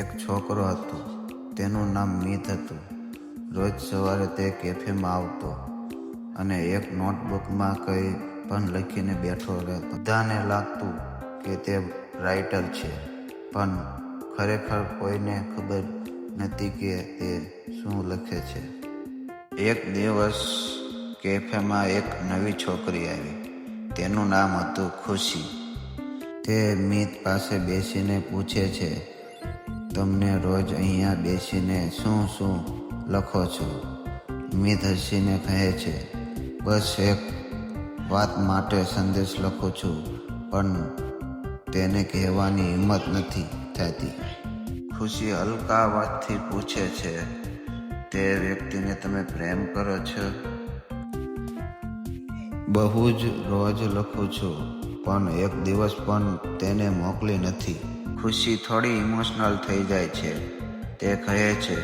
એક છોકરો હતો. તેનું નામ મિત હતું. રોજ સવારે તે કેફેમાં આવતો અને એક નોટબુકમાં કંઈ પણ લખીને બેઠો રહેતો. બધાને લાગતું કે તે રાઇટર છે, પણ ખરેખર કોઈને ખબર નથી કે તે શું લખે છે. એક દિવસ કેફેમાં એક નવી છોકરી આવી. તેનું નામ હતું ખુશી. તે મિત પાસે બેસીને પૂછે છે, તમને રોજ અહીંયા બેસીને શું શું લખો છો? મિત હસીને કહે છે, બસ એક વાત માટે સંદેશ લખું છું, પણ તેને કહેવાની હિંમત નથી થતી. ખુશી હલકા અવાજથી પૂછે છે, તે વ્યક્તિને તમે પ્રેમ કરો છો? બહુ જ રોજ લખું છું, પણ એક દિવસ પણ તેને મોકલી નથી. ખુશી થોડી ઇમોશનલ થઈ જાય છે. તે કહે છે,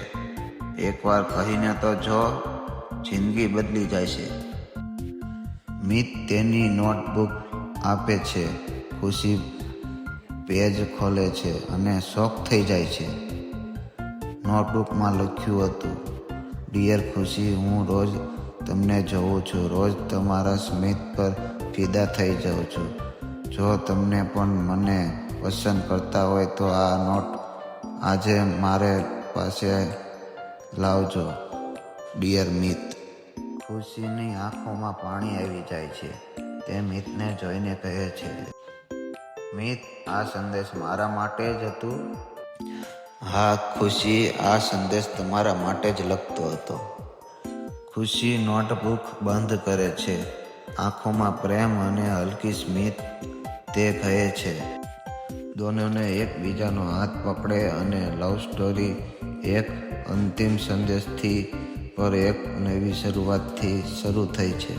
એકવાર કહીને તો જો, જિંદગી બદલી જાય છે. મિત તેની નોટબુક આપે છે. ખુશી પેજ ખોલે છે અને શોક થઈ જાય છે. નોટબુકમાં લખ્યું હતું, ડિયર ખુશી, હું રોજ તમને જોઉં છું, રોજ તમારા સ્મિત પર ફિદા થઈ જાઉં છું. જો તમને પણ મને પસંદ કરતા હોય તો આ નોટ આજે મારે પાસે લાવજો. ડિયર મિત. ખુશીની આંખોમાં પાણી આવી જાય છે. તે મિતને જોઈને કહે છે, મિત, આ સંદેશ મારા માટે જ હતું? હા ખુશી, આ સંદેશ તમારા માટે જ લખતો હતો. ખુશી નોટબુક બંધ કરે છે. આંખોમાં પ્રેમ અને હલકી સ્મિત. તે કહે છે, દોનોને એકબીજાનો હાથ પકડે અને લવ સ્ટોરી એક અંતિમ સંદેશથી પર એક નવી શરૂઆતથી શરૂ થઈ છે.